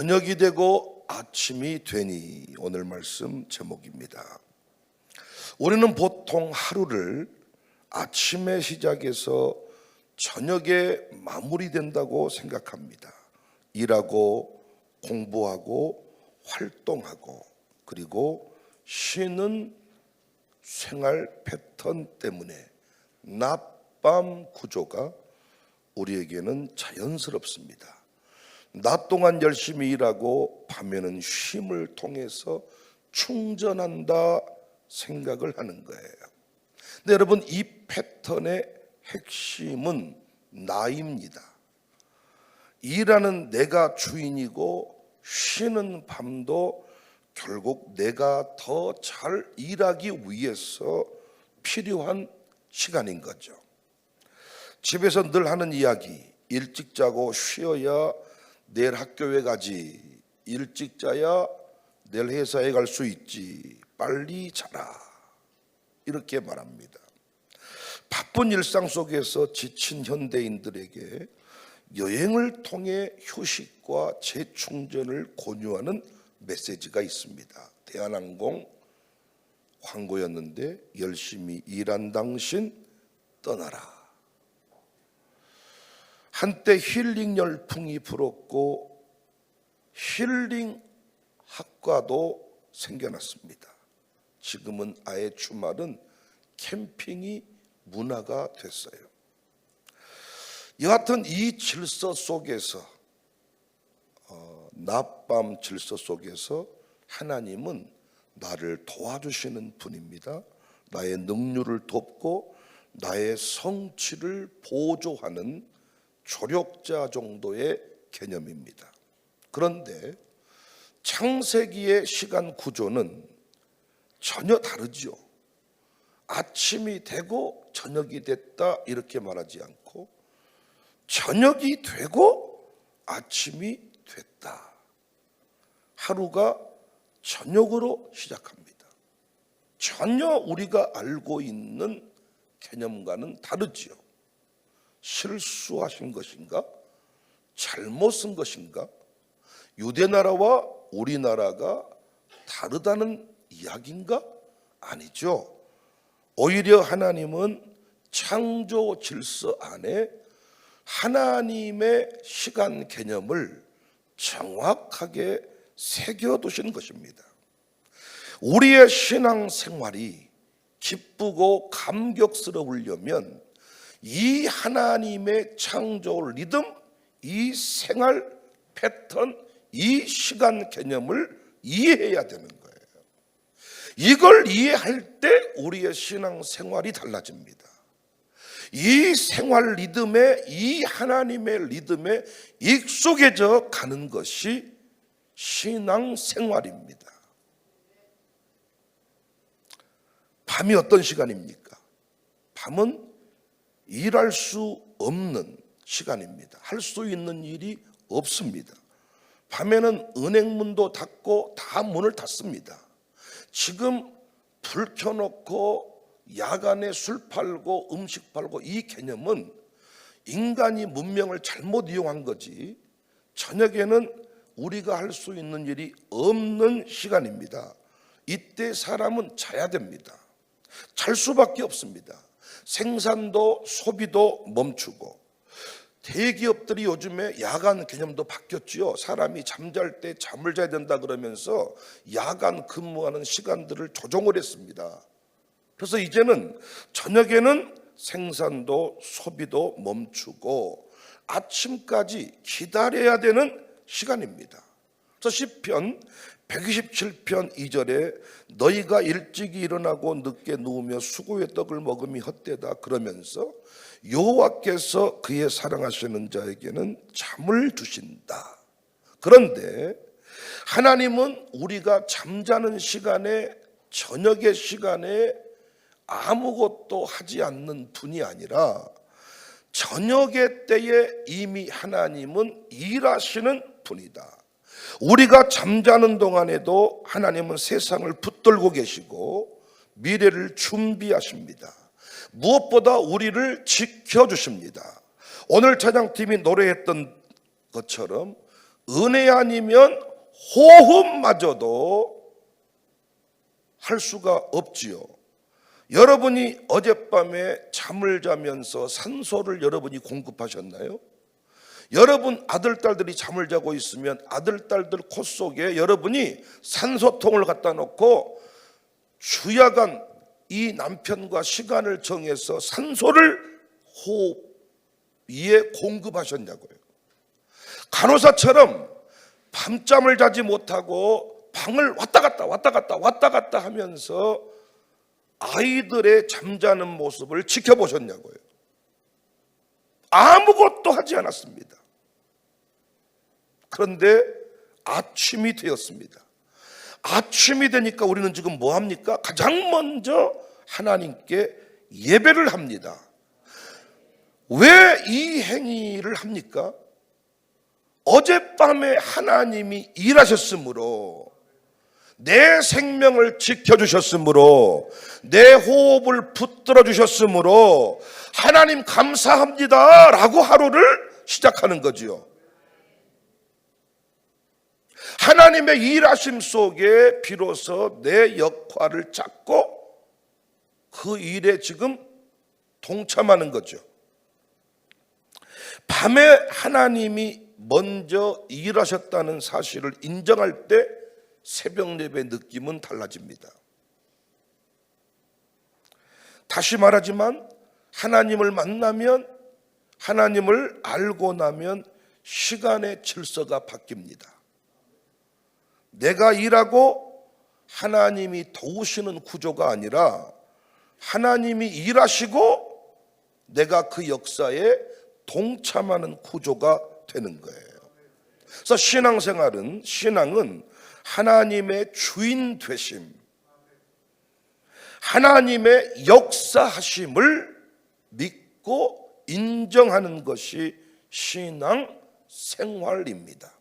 저녁이 되고 아침이 되니 오늘 말씀 제목입니다. 우리는 보통 하루를 아침에 시작해서 저녁에 마무리된다고 생각합니다. 일하고 공부하고 활동하고 그리고 쉬는 생활 패턴 때문에 낮밤 구조가 우리에게는 자연스럽습니다. 낮 동안 열심히 일하고 밤에는 쉼을 통해서 충전한다 생각을 하는 거예요. 근데 여러분, 이 패턴의 핵심은 나입니다. 일하는 내가 주인이고 쉬는 밤도 결국 내가 더 잘 일하기 위해서 필요한 시간인 거죠. 집에서 늘 하는 이야기, 일찍 자고 쉬어야 내일 학교에 가지, 일찍 자야 내일 회사에 갈 수 있지, 빨리 자라, 이렇게 말합니다. 바쁜 일상 속에서 지친 현대인들에게 여행을 통해 휴식과 재충전을 권유하는 메시지가 있습니다. 대한항공 광고였는데, 열심히 일한 당신 떠나라. 한때 힐링 열풍이 불었고 힐링 학과도 생겨났습니다. 지금은 아예 주말은 캠핑이 문화가 됐어요. 여하튼 이 질서 속에서, 낮밤 질서 속에서 하나님은 나를 도와주시는 분입니다. 나의 능률을 돕고 나의 성취를 보조하는 조력자 정도의 개념입니다. 그런데 창세기의 시간 구조는 전혀 다르죠. 아침이 되고 저녁이 됐다 이렇게 말하지 않고 저녁이 되고 아침이 됐다. 하루가 저녁으로 시작합니다. 전혀 우리가 알고 있는 개념과는 다르지요. 실수하신 것인가? 잘못 쓴 것인가? 유대나라와 우리나라가 다르다는 이야기인가? 아니죠. 오히려 하나님은 창조 질서 안에 하나님의 시간 개념을 정확하게 새겨두신 것입니다. 우리의 신앙 생활이 기쁘고 감격스러우려면 이 하나님의 창조 리듬, 이 생활 패턴, 이 시간 개념을 이해해야 되는 거예요. 이걸 이해할 때 우리의 신앙 생활이 달라집니다. 이 생활 리듬에, 이 하나님의 리듬에 익숙해져 가는 것이 신앙 생활입니다. 밤이 어떤 시간입니까? 밤은 일할 수 없는 시간입니다. 할 수 있는 일이 없습니다. 밤에는 은행문도 닫고 다 문을 닫습니다. 지금 불 켜놓고 야간에 술 팔고 음식 팔고, 이 개념은 인간이 문명을 잘못 이용한 거지, 저녁에는 우리가 할 수 있는 일이 없는 시간입니다. 이때 사람은 자야 됩니다. 잘 수밖에 없습니다. 생산도 소비도 멈추고, 대기업들이 요즘에 야간 개념도 바뀌었지요. 사람이 잠잘 때 잠을 자야 된다 그러면서 야간 근무하는 시간들을 조정을 했습니다. 그래서 이제는 저녁에는 생산도 소비도 멈추고 아침까지 기다려야 되는 시간입니다. 그래서 시편 127편 2절에 너희가 일찍이 일어나고 늦게 누우며 수고의 떡을 먹음이 헛되다 그러면서 여호와께서 그의 사랑하시는 자에게는 잠을 주신다. 그런데 하나님은 우리가 잠자는 시간에, 저녁의 시간에 아무것도 하지 않는 분이 아니라 저녁의 때에 이미 하나님은 일하시는 분이다. 우리가 잠자는 동안에도 하나님은 세상을 붙들고 계시고 미래를 준비하십니다. 무엇보다 우리를 지켜주십니다. 오늘 찬양팀이 노래했던 것처럼 은혜 아니면 호흡마저도 할 수가 없지요. 여러분이 어젯밤에 잠을 자면서 산소를 여러분이 공급하셨나요? 여러분 아들, 딸들이 잠을 자고 있으면 아들, 딸들 코 속에 여러분이 산소통을 갖다 놓고 주야간 이 남편과 시간을 정해서 산소를 호흡 위에 공급하셨냐고요. 간호사처럼 밤잠을 자지 못하고 방을 왔다 갔다 하면서 아이들의 잠자는 모습을 지켜보셨냐고요. 아무것도 하지 않았습니다. 그런데 아침이 되었습니다. 아침이 되니까 우리는 지금 뭐 합니까? 가장 먼저 하나님께 예배를 합니다. 왜 이 행위를 합니까? 어젯밤에 하나님이 일하셨으므로, 내 생명을 지켜주셨으므로, 내 호흡을 붙들어 주셨으므로 하나님 감사합니다 라고 하루를 시작하는 거지요. 하나님의 일하심 속에 비로소 내 역할을 찾고 그 일에 지금 동참하는 거죠. 밤에 하나님이 먼저 일하셨다는 사실을 인정할 때 새벽 예배 느낌은 달라집니다. 다시 말하지만 하나님을 만나면, 하나님을 알고 나면 시간의 질서가 바뀝니다. 내가 일하고 하나님이 도우시는 구조가 아니라 하나님이 일하시고 내가 그 역사에 동참하는 구조가 되는 거예요. 그래서 신앙은 하나님의 주인 되심, 하나님의 역사하심을 믿고 인정하는 것이 신앙 생활입니다.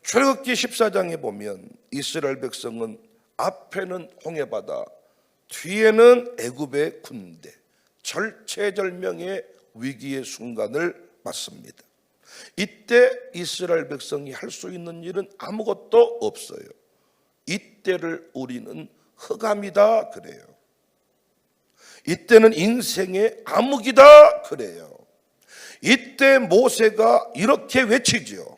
출애굽기 14장에 보면 이스라엘 백성은 앞에는 홍해바다, 뒤에는 애굽의 군대, 절체절명의 위기의 순간을 맞습니다. 이때 이스라엘 백성이 할 수 있는 일은 아무것도 없어요. 이때를 우리는 흑암이다 그래요. 이때는 인생의 암흑이다 그래요. 이때 모세가 이렇게 외치죠.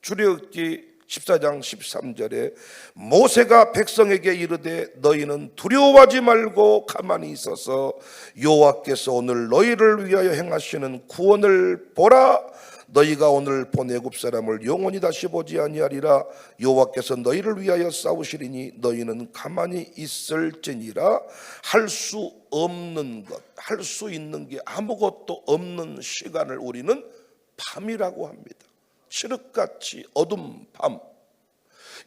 출애굽기 14장 13절에 모세가 백성에게 이르되 너희는 두려워하지 말고 가만히 있어서 여호와께서 오늘 너희를 위하여 행하시는 구원을 보라. 너희가 오늘 본 애굽 사람을 영원히 다시 보지 아니하리라. 여호와께서 너희를 위하여 싸우시리니 너희는 가만히 있을지니라. 할 수 없는 것, 할 수 있는 게 아무것도 없는 시간을 우리는 밤이라고 합니다. 칠흑같이 어두운 밤.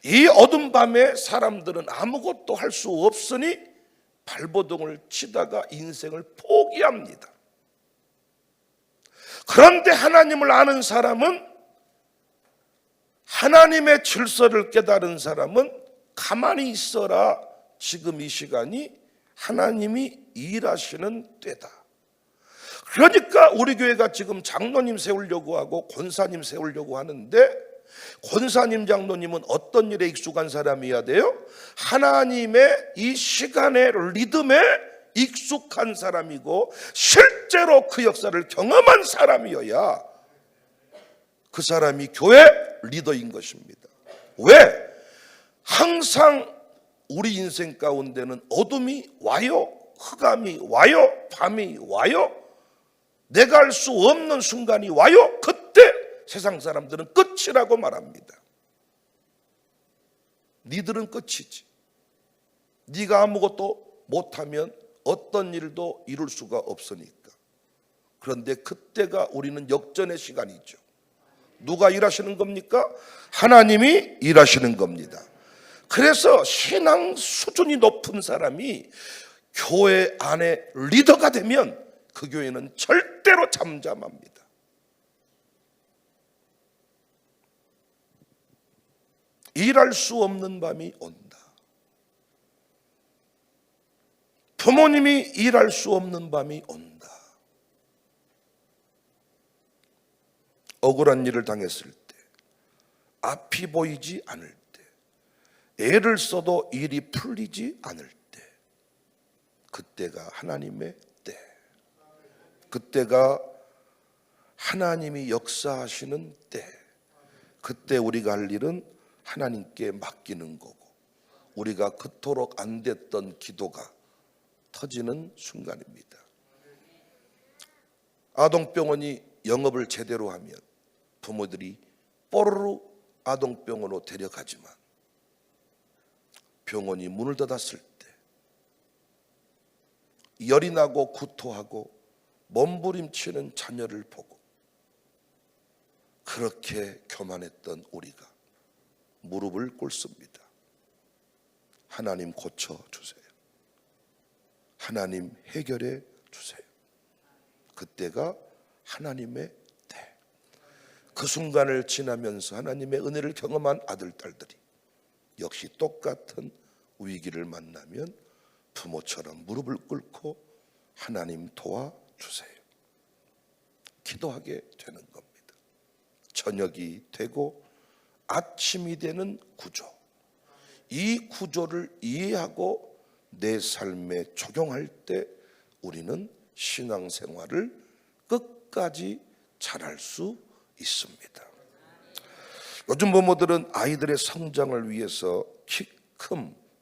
이 어두운 밤에 사람들은 아무것도 할 수 없으니 발버둥을 치다가 인생을 포기합니다. 그런데 하나님을 아는 사람은, 하나님의 질서를 깨달은 사람은 가만히 있어라. 지금 이 시간이 하나님이 일하시는 때다. 그러니까 우리 교회가 지금 장로님 세우려고 하고 권사님 세우려고 하는데, 권사님 장로님은 어떤 일에 익숙한 사람이어야 돼요? 하나님의 이 시간의 리듬에 익숙한 사람이고 실제로 그 역사를 경험한 사람이어야 그 사람이 교회 리더인 것입니다. 왜? 항상 우리 인생 가운데는 어둠이 와요, 흑암이 와요, 밤이 와요, 내가 할 수 없는 순간이 와요. 그때 세상 사람들은 끝이라고 말합니다. 니들은 끝이지. 네가 아무것도 못하면 어떤 일도 이룰 수가 없으니까. 그런데 그때가 우리는 역전의 시간이죠. 누가 일하시는 겁니까? 하나님이 일하시는 겁니다. 그래서 신앙 수준이 높은 사람이 교회 안에 리더가 되면 그 교회는 절대로 잠잠합니다. 일할 수 없는 밤이 온다. 부모님이 일할 수 없는 밤이 온다. 억울한 일을 당했을 때, 앞이 보이지 않을 때, 애를 써도 일이 풀리지 않을 때, 그때가 하나님의 때, 그때가 하나님이 역사하시는 때, 그때 우리가 할 일은 하나님께 맡기는 거고, 우리가 그토록 안 됐던 기도가 터지는 순간입니다. 아동병원이 영업을 제대로 하면 부모들이 뽀로로 아동병원으로 데려가지만, 병원이 문을 닫았을 때 열이 나고 구토하고 몸부림치는 자녀를 보고 그렇게 교만했던 우리가 무릎을 꿇습니다. 하나님 고쳐주세요. 하나님 해결해 주세요. 그때가 하나님의 때. 그 순간을 지나면서 하나님의 은혜를 경험한 아들, 딸들이 역시 똑같은 위기를 만나면 부모처럼 무릎을 꿇고 하나님 도와주세요, 기도하게 되는 겁니다. 저녁이 되고 아침이 되는 구조, 이 구조를 이해하고 내 삶에 적용할 때 우리는 신앙생활을 끝까지 잘할 수 있습니다. 요즘 부모들은 아이들의 성장을 위해서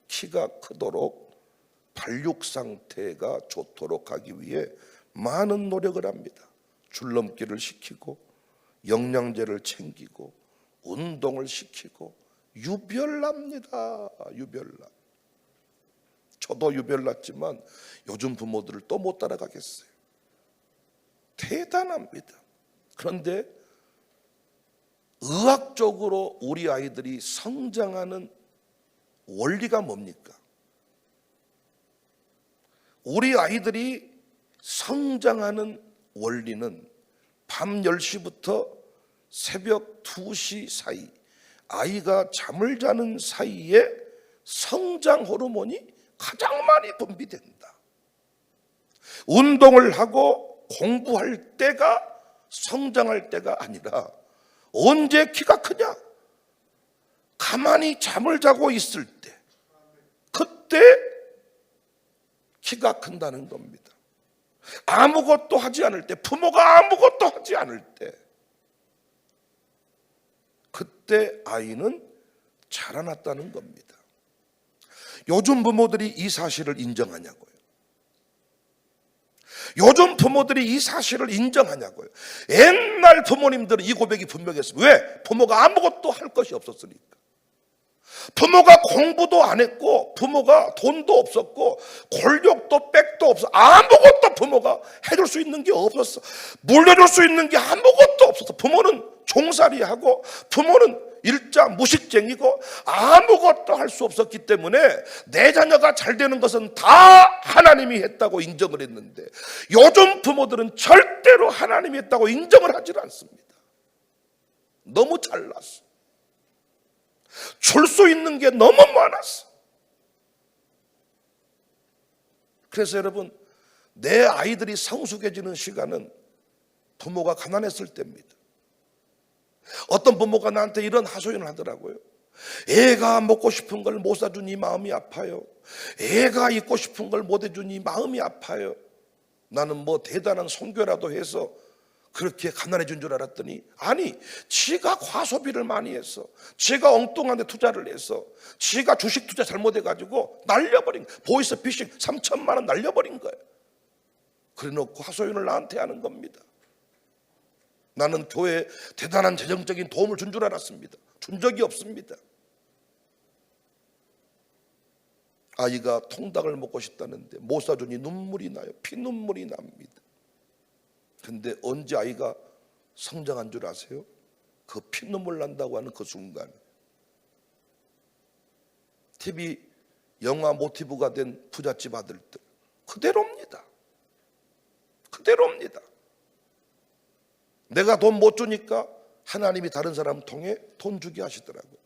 키가 크도록 발육 상태가 좋도록 하기 위해 많은 노력을 합니다. 줄넘기를 시키고 영양제를 챙기고 운동을 시키고 유별납니다. 유별나. 저도 유별났지만 요즘 부모들을 또 못 따라가겠어요. 대단합니다. 그런데 의학적으로 우리 아이들이 성장하는 원리가 뭡니까? 우리 아이들이 성장하는 원리는 밤 10시부터 새벽 2시 사이, 아이가 잠을 자는 사이에 성장 호르몬이 가장 많이 분비된다. 운동을 하고 공부할 때가 성장할 때가 아니라 언제 키가 크냐? 가만히 잠을 자고 있을 때, 그때 키가 큰다는 겁니다. 아무것도 하지 않을 때, 부모가 아무것도 하지 않을 때, 그때 아이는 자라났다는 겁니다. 요즘 부모들이 이 사실을 인정하냐고요. 요즘 부모들이 이 사실을 인정하냐고요. 옛날 부모님들은 이 고백이 분명했어요. 왜? 부모가 아무것도 할 것이 없었으니까. 부모가 공부도 안 했고, 부모가 돈도 없었고, 권력도 백도 없어. 아무것도 부모가 해줄 수 있는 게 없었어. 물려줄 수 있는 게 아무것도 없었어. 부모는 종살이하고, 부모는 일자 무식쟁이고, 아무것도 할 수 없었기 때문에 내 자녀가 잘 되는 것은 다 하나님이 했다고 인정을 했는데, 요즘 부모들은 절대로 하나님이 했다고 인정을 하질 않습니다. 너무 잘났어. 줄 수 있는 게 너무 많았어. 그래서 여러분, 내 아이들이 성숙해지는 시간은 부모가 가난했을 때입니다. 어떤 부모가 나한테 이런 하소연을 하더라고요. 애가 먹고 싶은 걸 못 사주니 마음이 아파요. 애가 입고 싶은 걸 못 해주니 마음이 아파요. 나는 뭐 대단한 선교라도 해서 그렇게 가난해진 줄 알았더니, 아니, 지가 과소비를 많이 해서, 지가 엉뚱한 데 투자를 해서, 지가 주식 투자 잘못해가지고 날려버린 거예요. 보이스피싱 3천만 원 날려버린 거예요. 그래놓고 하소연을 나한테 하는 겁니다. 나는 교회에 대단한 재정적인 도움을 준 줄 알았습니다. 준 적이 없습니다. 아이가 통닭을 먹고 싶다는데 못 사주니 눈물이 나요. 피눈물이 납니다. 근데 언제 아이가 성장한 줄 아세요? 그 피눈물 난다고 하는 그 순간, TV 영화 모티브가 된 부잣집 아들들 그대로입니다. 그대로입니다. 내가 돈 못 주니까 하나님이 다른 사람 통해 돈 주게 하시더라고요.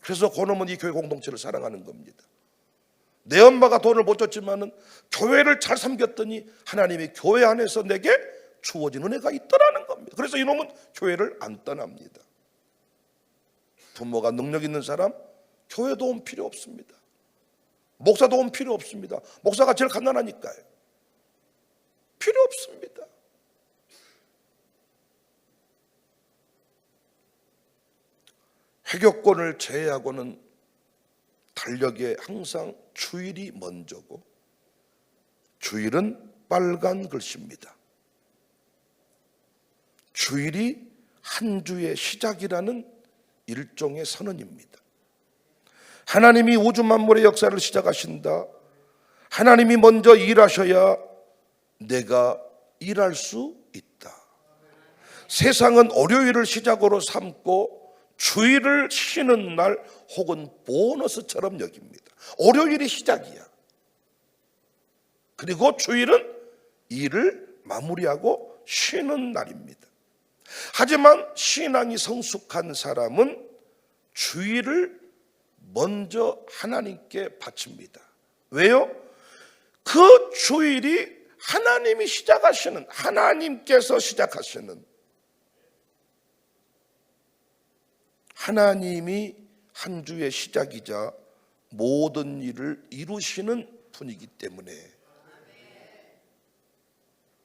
그래서 그놈은 이 교회 공동체를 사랑하는 겁니다. 내 엄마가 돈을 못 줬지만은 교회를 잘 섬겼더니 하나님이 교회 안에서 내게 주어진 은혜가 있더라는 겁니다. 그래서 이놈은 교회를 안 떠납니다. 부모가 능력 있는 사람, 교회 도움 필요 없습니다. 목사 도움 필요 없습니다. 목사가 제일 간단하니까요. 필요 없습니다. 회교권을 제외하고는 달력에 항상 주일이 먼저고, 주일은 빨간 글씨입니다. 주일이 한 주의 시작이라는 일종의 선언입니다. 하나님이 우주 만물의 역사를 시작하신다. 하나님이 먼저 일하셔야 내가 일할 수 있다. 세상은 월요일을 시작으로 삼고 주일을 쉬는 날 혹은 보너스처럼 여깁니다. 월요일이 시작이야. 그리고 주일은 일을 마무리하고 쉬는 날입니다. 하지만 신앙이 성숙한 사람은 주일을 먼저 하나님께 바칩니다. 왜요? 그 주일이 하나님이 시작하시는, 하나님께서 시작하시는, 하나님이 한 주의 시작이자 모든 일을 이루시는 분이기 때문에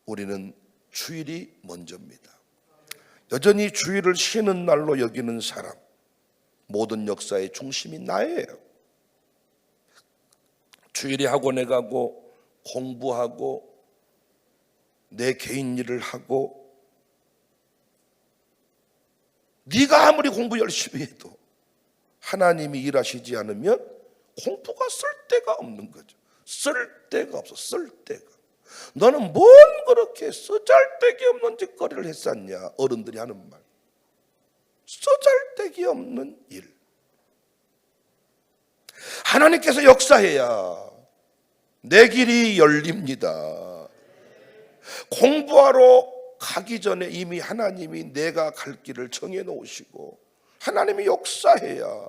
우리는 주일이 먼저입니다. 여전히 주일을 쉬는 날로 여기는 사람, 모든 역사의 중심이 나예요. 주일에 학원에 가고 공부하고 내 개인 일을 하고, 네가 아무리 공부 열심히 해도 하나님이 일하시지 않으면 공부가 쓸데가 없는 거죠. 쓸데가 없어. 쓸데가. 너는 뭔 그렇게 쓰잘데기 없는 짓거리를 했었냐, 어른들이 하는 말. 쓰잘데기 없는 일. 하나님께서 역사해야 내 길이 열립니다. 공부하러 가기 전에 이미 하나님이 내가 갈 길을 정해 놓으시고, 하나님이 역사해야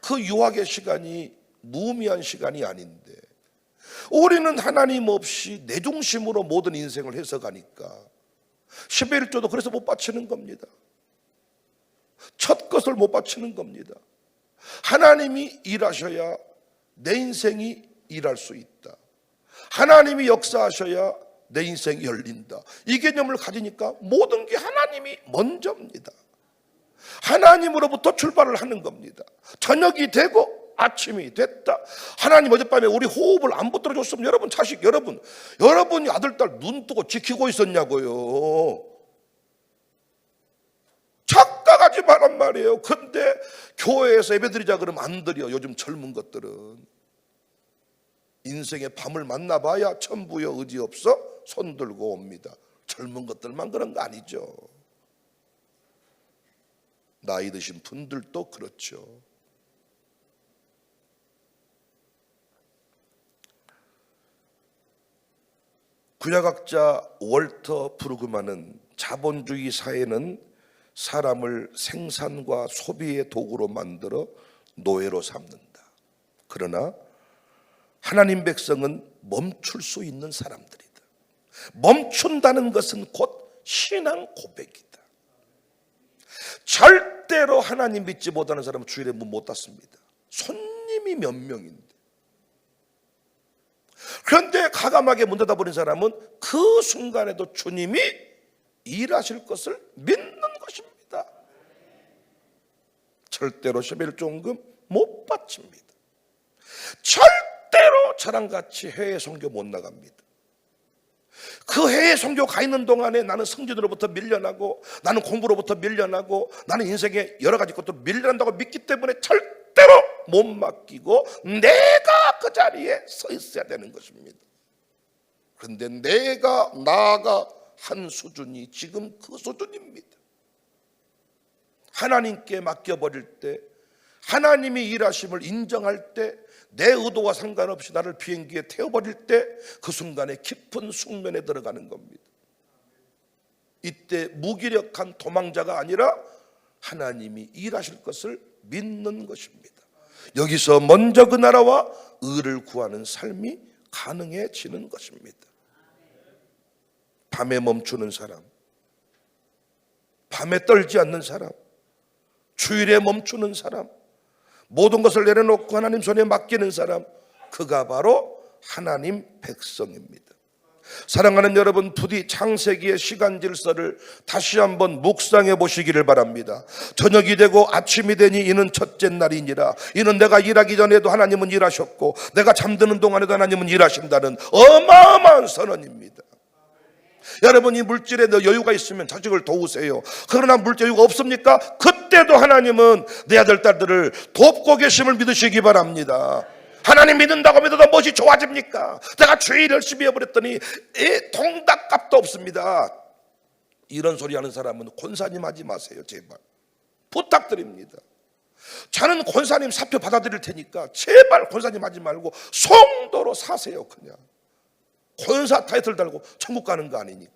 그 유학의 시간이 무의미한 시간이 아닌데, 우리는 하나님 없이 내 중심으로 모든 인생을 해석하니까 11조도 그래서 못 바치는 겁니다. 첫 것을 못 바치는 겁니다. 하나님이 일하셔야 내 인생이 일할 수 있다. 하나님이 역사하셔야 내 인생이 열린다. 이 개념을 가지니까 모든 게 하나님이 먼저입니다. 하나님으로부터 출발을 하는 겁니다. 저녁이 되고 아침이 됐다. 하나님 어젯밤에 우리 호흡을 안 붙들어 줬으면 여러분 자식, 여러분이 아들, 딸 눈 뜨고 지키고 있었냐고요. 착각하지 말란 말이에요. 근데 교회에서 예배드리자 그러면 안 드려. 요즘 젊은 것들은 인생의 밤을 만나봐야 천부여 의지 없어 손 들고 옵니다. 젊은 것들만 그런 거 아니죠. 나이 드신 분들도 그렇죠. 구약학자 월터 브루그만은 자본주의 사회는 사람을 생산과 소비의 도구로 만들어 노예로 삼는다. 그러나 하나님 백성은 멈출 수 있는 사람들이다. 멈춘다는 것은 곧 신앙 고백이다. 절대로 하나님 믿지 못하는 사람은 주일에 문 못 닫습니다. 손님이 몇 명인데. 그런데 가감하게 문 닫아버린 사람은 그 순간에도 주님이 일하실 것을 믿는 것입니다. 절대로 11조헌금 못 바칩니다. 절대로 저랑 같이 해외 선교 못 나갑니다. 그 해외 선교 가 있는 동안에 나는 성진으로부터 밀려나고, 나는 공부로부터 밀려나고, 나는 인생의 여러 가지 것도 밀려난다고 믿기 때문에 절대로 못 맡기고 내가 그 자리에 서 있어야 되는 것입니다. 그런데 내가 나아가 한 수준이 지금 그 수준입니다. 하나님께 맡겨버릴 때, 하나님이 일하심을 인정할 때, 내 의도와 상관없이 나를 비행기에 태워버릴 때 그 순간에 깊은 숙면에 들어가는 겁니다. 이때 무기력한 도망자가 아니라 하나님이 일하실 것을 믿는 것입니다. 여기서 먼저 그 나라와 의를 구하는 삶이 가능해지는 것입니다. 밤에 멈추는 사람, 밤에 떨지 않는 사람, 주일에 멈추는 사람, 모든 것을 내려놓고 하나님 손에 맡기는 사람, 그가 바로 하나님 백성입니다. 사랑하는 여러분, 부디 창세기의 시간 질서를 다시 한번 묵상해 보시기를 바랍니다. 저녁이 되고 아침이 되니 이는 첫째 날이니라. 이는 내가 일하기 전에도 하나님은 일하셨고 내가 잠드는 동안에도 하나님은 일하신다는 어마어마한 선언입니다. 여러분, 이 물질에 여유가 있으면 자식을 도우세요. 그러나 물질 여유가 없습니까? 그때도 하나님은 내 아들 딸들을 돕고 계심을 믿으시기 바랍니다. 하나님 믿는다고 믿어도 무엇이 좋아집니까? 내가 주일 열심히 해버렸더니 통닭값도 없습니다. 이런 소리 하는 사람은 권사님 하지 마세요. 제발 부탁드립니다. 저는 권사님 사표 받아들일 테니까 제발 권사님 하지 말고 성도로 사세요. 그냥 권사 타이틀 달고 천국 가는 거 아니니까.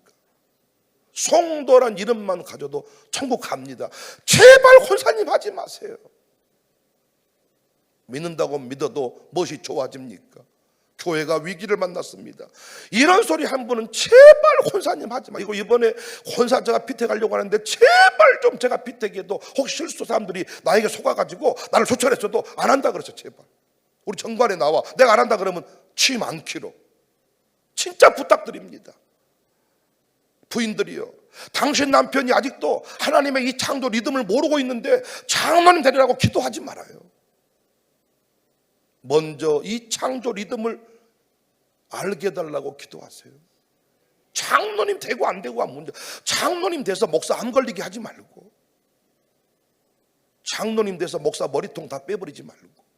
성도란 이름만 가져도 천국 갑니다. 제발 권사님 하지 마세요. 믿는다고 믿어도 무엇이 좋아집니까? 교회가 위기를 만났습니다. 이런 소리 한 분은 제발 권사님 하지 마. 이거 이번에 권사 제가 피택하려고 하는데 제발 좀 제가 피택해도 혹시 실수 사람들이 나에게 속아가지고 나를 조철했어도 안 한다 그러죠. 제발 우리 정관에 나와. 내가 안 한다 그러면 취임 않기로. 진짜 부탁드립니다. 부인들이요, 당신 남편이 아직도 하나님의 이 창조 리듬을 모르고 있는데 장로님 되리라고 기도하지 말아요. 먼저 이 창조 리듬을 알게 해달라고 기도하세요. 장로님 되고 안 되고가 문제. 장로님 돼서 목사 암 걸리게 하지 말고, 장로님 돼서 목사 머리통 다 빼버리지 말고,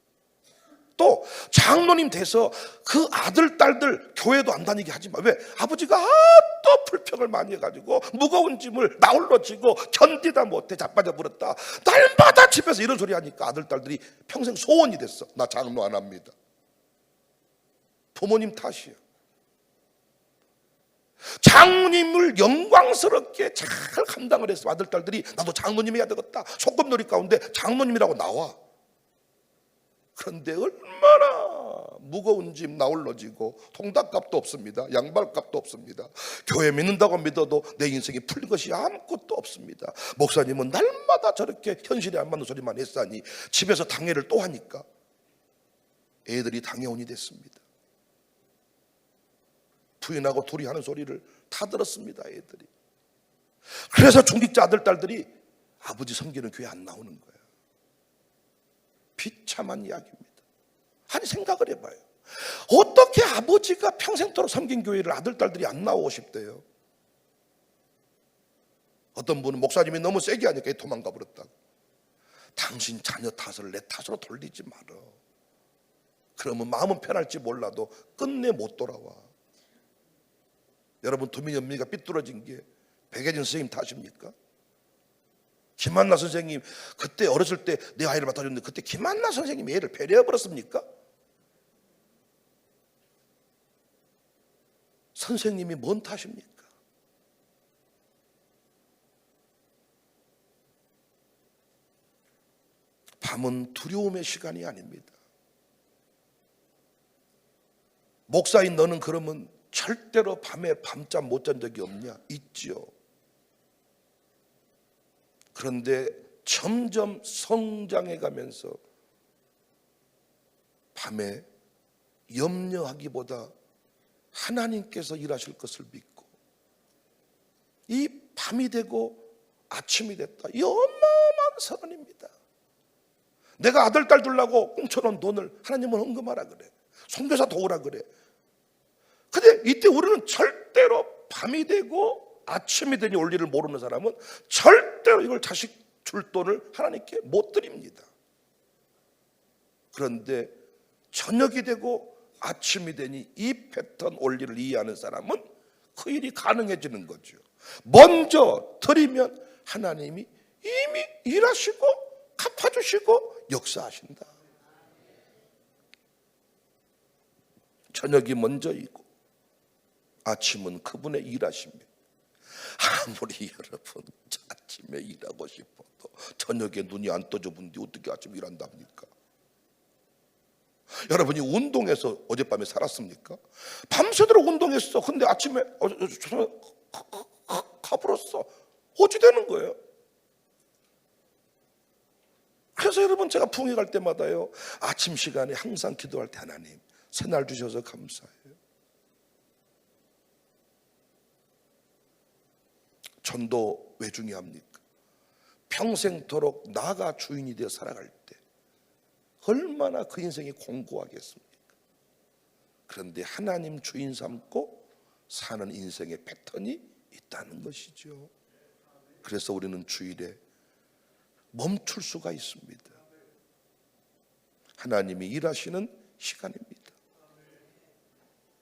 또 장로님 돼서 그 아들 딸들 교회도 안 다니게 하지 마. 왜? 아버지가 또 불평을 많이 해가지고 무거운 짐을 나 홀로 지고 견디다 못해 자빠져 버렸다. 날마다 집에서 이런 소리 하니까 아들 딸들이 평생 소원이 됐어. 나 장로 안 합니다. 부모님 탓이야. 장로님을 영광스럽게 잘 감당을 했어. 아들 딸들이 나도 장로님 해야 되겠다. 소꿉놀이 가운데 장로님이라고 나와. 그런데 얼마나 무거운 짐 나홀로 지고 통닭값도 없습니다. 양발값도 없습니다. 교회 믿는다고 믿어도 내 인생이 풀린 것이 아무것도 없습니다. 목사님은 날마다 저렇게 현실에 안 맞는 소리만 했으니 집에서 당회를 또 하니까 애들이 당회원이 됐습니다. 부인하고 둘이 하는 소리를 다 들었습니다. 애들이. 그래서 중직자 아들 딸들이 아버지 섬기는 교회 안 나오는 거예요. 비참한 이야기입니다. 아니 생각을 해봐요. 어떻게 아버지가 평생토록 섬긴 교회를 아들 딸들이 안 나오고 싶대요? 어떤 분은 목사님이 너무 세게 하니까 도망가 버렸다고. 당신 자녀 탓을 내 탓으로 돌리지 말어. 그러면 마음은 편할지 몰라도 끝내 못 돌아와. 여러분, 두민연미가 삐뚤어진 게 백예진 선생님 탓입니까? 김한나 선생님 그때 어렸을 때 내 아이를 맡아줬는데 그때 김한나 선생님이 애를 배려해버렸습니까? 선생님이 뭔 탓입니까? 밤은 두려움의 시간이 아닙니다. 목사인 너는 그러면 절대로 밤에 밤잠 못 잔 적이 없냐? 있지요. 그런데 점점 성장해 가면서 밤에 염려하기보다 하나님께서 일하실 것을 믿고, 이 밤이 되고 아침이 됐다. 이 어마어마한 선언입니다. 내가 아들 딸 두려고 꽁쳐놓은 돈을 하나님은 헌금하라 그래. 선교사 도우라 그래. 근데 이때 우리는 절대로 밤이 되고 아침이 되니 올 일을 모르는 사람은 절대로 이걸 자식 줄 돈을 하나님께 못 드립니다. 그런데 저녁이 되고 아침이 되니 이 패턴 올 일을 이해하는 사람은 그 일이 가능해지는 거죠. 먼저 드리면 하나님이 이미 일하시고 갚아주시고 역사하신다. 저녁이 먼저이고 아침은 그분의 일하십니다. 아무리 여러분 아침에 일하고 싶어도 저녁에 눈이 안 떠져 본데 어떻게 아침에 일한답니까? 여러분이 운동해서 어젯밤에 살았습니까? 밤새도록 운동했어. 근데 아침에 가버렸어. 어찌 되는 거예요? 그래서 여러분, 제가 부흥회 갈 때마다요, 아침 시간에 항상 기도할 때, 하나님 새날 주셔서 감사해요. 전도 왜 중요합니까? 평생토록 나가 주인이 되어 살아갈 때 얼마나 그 인생이 공고하겠습니까? 그런데 하나님 주인 삼고 사는 인생의 패턴이 있다는 것이죠. 그래서 우리는 주일에 멈출 수가 있습니다. 하나님이 일하시는 시간입니다.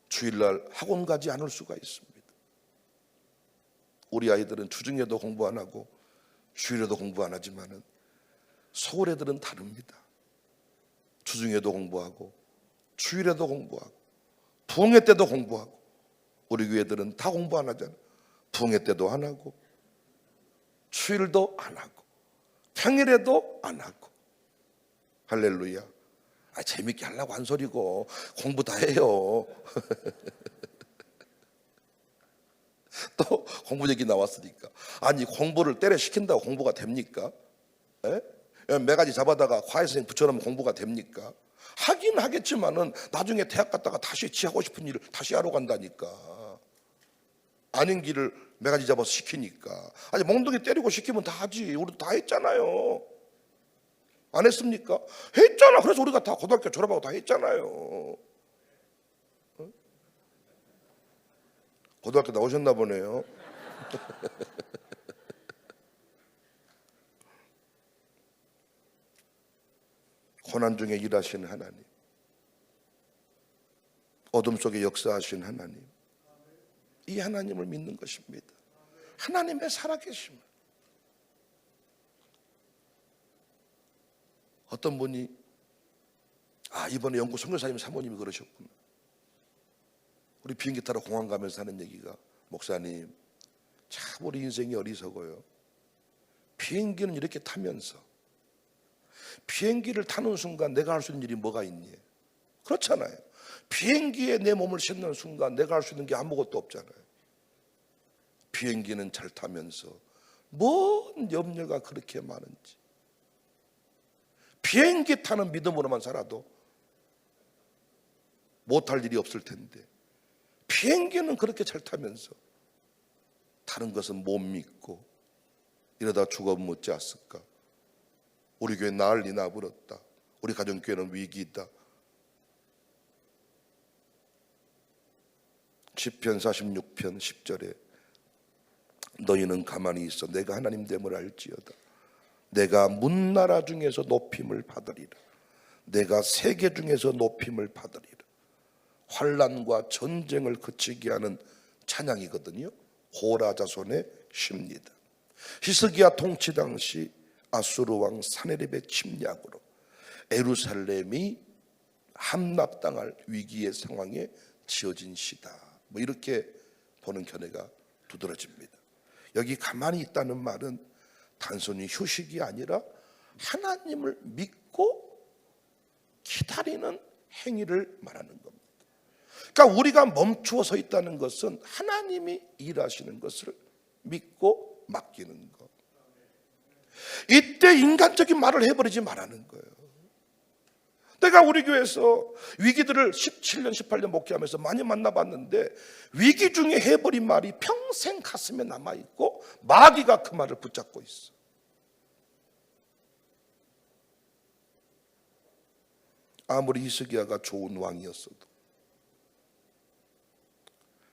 주일날 학원 가지 않을 수가 있습니다. 우리 아이들은 주중에도 공부 안 하고 주일에도 공부 안 하지만은 서울 애들은 다릅니다. 주중에도 공부하고 주일에도 공부하고 부흥회 때도 공부하고. 우리 교회들은 다 공부 안 하잖아요. 부흥회 때도 안 하고 주일도 안 하고 평일에도 안 하고. 할렐루야. 재밌게 하려고 한 소리고 공부 다 해요. 또 공부 얘기 나왔으니까, 아니 공부를 때려 시킨다고 공부가 됩니까? 매가지 잡아다가 과외선생 붙여놓으면 공부가 됩니까? 하긴 하겠지만은 나중에 대학 갔다가 다시 지 하고 싶은 일을 다시 하러 간다니까. 아닌 길을 매가지 잡아서 시키니까. 아니 몽둥이 때리고 시키면 다 하지. 우리도 다 했잖아요. 안 했습니까? 했잖아. 그래서 우리가 다 고등학교 졸업하고 다 했잖아요. 고등학교 나오셨나 보네요. 고난 중에 일하시는 하나님, 어둠 속에 역사하시는 하나님, 이 하나님을 믿는 것입니다. 하나님의 살아계심을. 어떤 분이 이번에 영국 선교사님 사모님이 그러셨구나. 우리 비행기 타러 공항 가면서 하는 얘기가, 목사님 참 우리 인생이 어리석어요. 비행기는 이렇게 타면서 비행기를 타는 순간 내가 할 수 있는 일이 뭐가 있니? 그렇잖아요. 비행기에 내 몸을 싣는 순간 내가 할 수 있는 게 아무것도 없잖아요. 비행기는 잘 타면서 뭔 염려가 그렇게 많은지. 비행기 타는 믿음으로만 살아도 못할 일이 없을 텐데, 비행기는 그렇게 잘 타면서 다른 것은 못 믿고 이러다 죽어 못 잤을까? 우리 교회 난리 나버렸다. 우리 가정교회는 위기다. 시편 46편 10절에 너희는 가만히 있어 내가 하나님 됨을 알지어다. 내가 문나라 중에서 높임을 받으리라. 내가 세계 중에서 높임을 받으리라. 환난과 전쟁을 그치게 하는 찬양이거든요. 호라 자손의 시입니다. 히스기야 통치 당시 아수르 왕 사네립의 침략으로 예루살렘이 함락당할 위기의 상황에 지어진 시다. 이렇게 보는 견해가 두드러집니다. 여기 가만히 있다는 말은 단순히 휴식이 아니라 하나님을 믿고 기다리는 행위를 말하는 겁니다. 그러니까 우리가 멈추어 서 있다는 것은 하나님이 일하시는 것을 믿고 맡기는 것. 이때 인간적인 말을 해버리지 말라는 거예요. 내가 우리 교회에서 위기들을 17년 18년 목회하면서 많이 만나봤는데, 위기 중에 해버린 말이 평생 가슴에 남아있고 마귀가 그 말을 붙잡고 있어. 아무리 히스기야가 좋은 왕이었어도,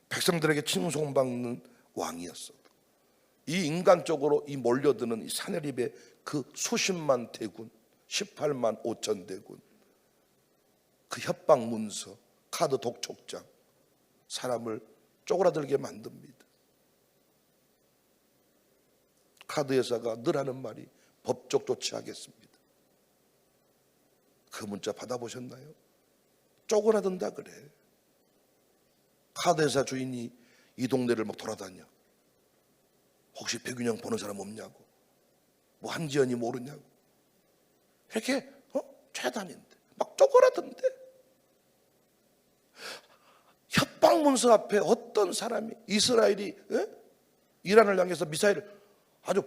백성들에게 칭송받는 왕이었어도, 이 인간적으로 이 몰려드는 이 사내립의 그 수십만 대군, 18만 5천 대군, 그 협박 문서, 카드 독촉장, 사람을 쪼그라들게 만듭니다. 카드 회사가 늘 하는 말이 법적 조치하겠습니다. 그 문자 받아보셨나요? 쪼그라든다 그래. 카드 회사 주인이 이 동네를 막 돌아다녀. 혹시 백윤영 보는 사람 없냐고, 뭐 한지연이 모르냐고, 이렇게 최단인데 막 쪼그라든대. 협박 문서 앞에 어떤 사람이, 이스라엘이 이란을 향해서 미사일을 아주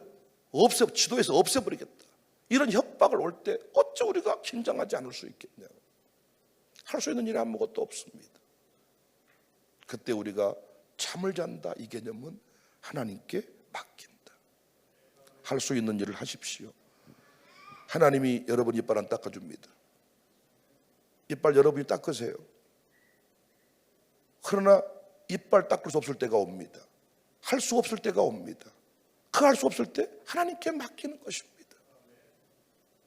지도에서 없애버리겠다, 이런 협박을 올 때 어찌 우리가 긴장하지 않을 수 있겠냐. 할 수 있는 일이 아무것도 없습니다. 그때 우리가 잠을 잔다, 이 개념은 하나님께 맡긴다. 할 수 있는 일을 하십시오. 하나님이 여러분 이빨 안 닦아줍니다. 이빨 여러분이 닦으세요. 그러나 이빨 닦을 수 없을 때가 옵니다. 할 수 없을 때가 옵니다. 그 할 수 없을 때 하나님께 맡기는 것입니다.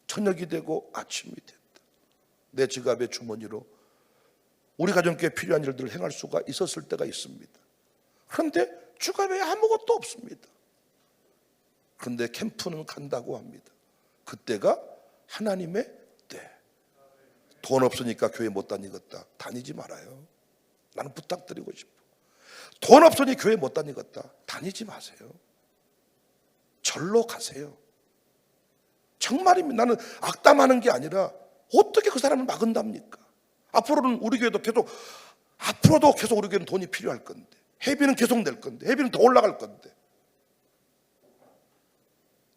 저녁이 되고 아침이 된다. 내 지갑의 주머니로 우리 가정께 필요한 일들을 행할 수가 있었을 때가 있습니다. 그런데 주갑에 아무것도 없습니다. 그런데 캠프는 간다고 합니다. 그때가 하나님의 때. 돈 없으니까 교회 못 다니겠다. 다니지 말아요. 나는 부탁드리고 싶어. 돈 없으니 교회 못 다니겠다. 다니지 마세요. 절로 가세요. 정말입니다. 나는 악담하는 게 아니라 어떻게 그 사람을 막은답니까? 앞으로는 우리 교회도 앞으로도 계속 우리 교회는 돈이 필요할 건데, 회비는 계속 낼 건데, 회비는 더 올라갈 건데,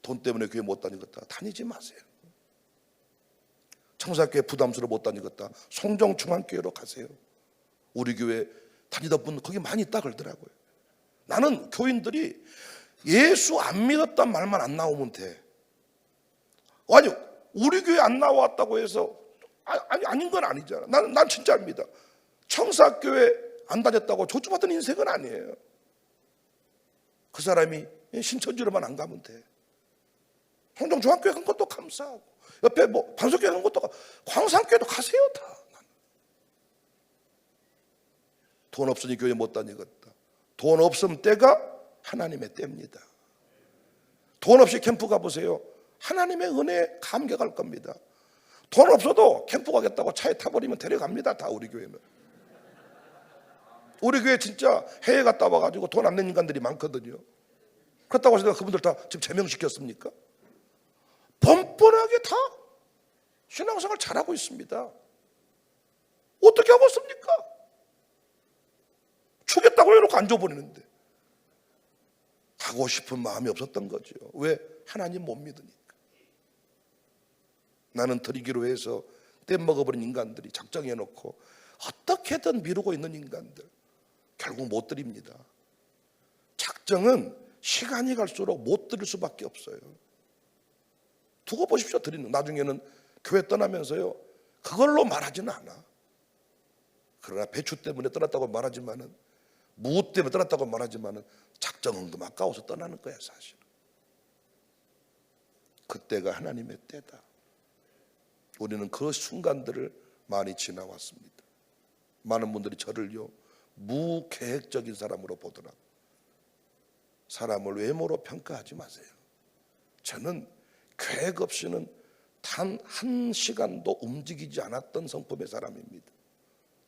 돈 때문에 교회 못 다니겠다. 다니지 마세요. 청사교회 부담스러워 못 다니겠다. 송정중앙교회로 가세요. 우리 교회 다니다 보면 거기 많이 있다 그러더라고요. 나는 교인들이 예수 안 믿었단 말만 안 나오면 돼. 아니, 우리 교회 안 나왔다고 해서 아닌 건 아니잖아. 난 진짜 압니다. 청사교회 안 다녔다고 저주받은 인생은 아니에요. 그 사람이 신천지로만 안 가면 돼. 성정중앙교회 간 것도 감사하고, 옆에 뭐 반석교회 간 것도, 광산교회도 가세요. 다. 돈 없으니 교회 못 다니겠다. 돈 없음 때가 하나님의 때입니다. 돈 없이 캠프 가보세요. 하나님의 은혜에 감격할 겁니다. 돈 없어도 캠프 가겠다고 차에 타버리면 데려갑니다. 다 우리 교회는. 우리 교회 진짜 해외 갔다 와가지고 돈 안 낸 인간들이 많거든요. 그렇다고 해서 내가 그분들 다 지금 제명시켰습니까? 뻔뻔하게 다 신앙생활 잘하고 있습니다. 어떻게 하고 있습니까? 주겠다고 해놓고 안 줘버리는데. 하고 싶은 마음이 없었던 거죠. 왜? 하나님 못 믿으니까. 나는 드리기로 해서 떼먹어버린 인간들이 작정해놓고 어떻게든 미루고 있는 인간들 결국 못 드립니다. 작정은 시간이 갈수록 못 드릴 수밖에 없어요. 두고 보십시오. 드리는 나중에는 교회 떠나면서요 그걸로 말하지는 않아. 그러나 배추 때문에 떠났다고 말하지만은, 무 때문에 떠났다고 말하지만은 작정은 아까워서 떠나는 거야 사실. 그때가 하나님의 때다. 우리는 그 순간들을 많이 지나왔습니다. 많은 분들이 저를요 무계획적인 사람으로 보더라고요. 사람을 외모로 평가하지 마세요. 저는 계획 없이는 단 한 시간도 움직이지 않았던 성품의 사람입니다.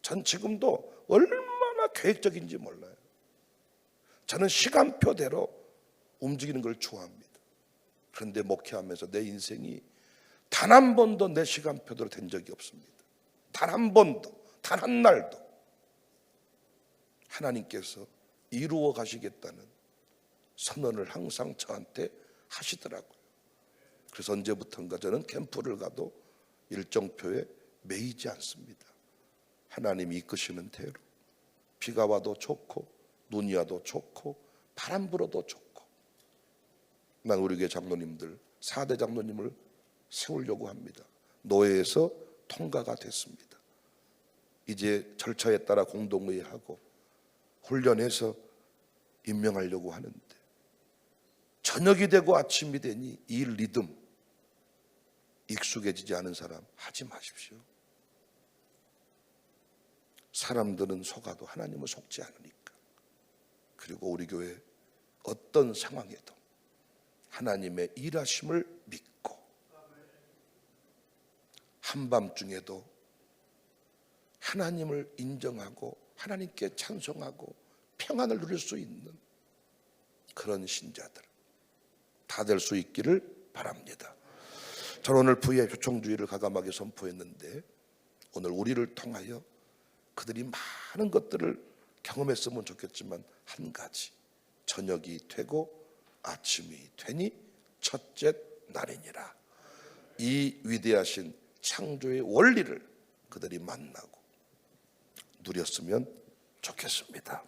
전 지금도 얼마나 계획적인지 몰라요. 저는 시간표대로 움직이는 걸 좋아합니다. 그런데 목회하면서 내 인생이 단 한 번도 내 시간표대로 된 적이 없습니다. 단 한 번도, 단 한 날도. 하나님께서 이루어 가시겠다는 선언을 항상 저한테 하시더라고요. 그래서 언제부턴가 저는 캠프를 가도 일정표에 매이지 않습니다. 하나님이 이끄시는 대로 비가 와도 좋고 눈이 와도 좋고 바람 불어도 좋고. 난 우리 교회 장로님들 4대 장로님을 세우려고 합니다. 노회에서 통과가 됐습니다. 이제 절차에 따라 공동의회하고 훈련해서 임명하려고 하는데, 저녁이 되고 아침이 되니 이 리듬 익숙해지지 않은 사람 하지 마십시오. 사람들은 속아도 하나님은 속지 않으니까. 그리고 우리 교회 어떤 상황에도 하나님의 일하심을 믿고 한밤중에도 하나님을 인정하고 하나님께 찬송하고 평안을 누릴 수 있는 그런 신자들 다 될 수 있기를 바랍니다. 저는 오늘 부의 초청주의를 가감하게 선포했는데, 오늘 우리를 통하여 그들이 많은 것들을 경험했으면 좋겠지만, 한 가지, 저녁이 되고 아침이 되니 첫째 날이니라. 이 위대하신 창조의 원리를 그들이 만나고 누렸으면 좋겠습니다.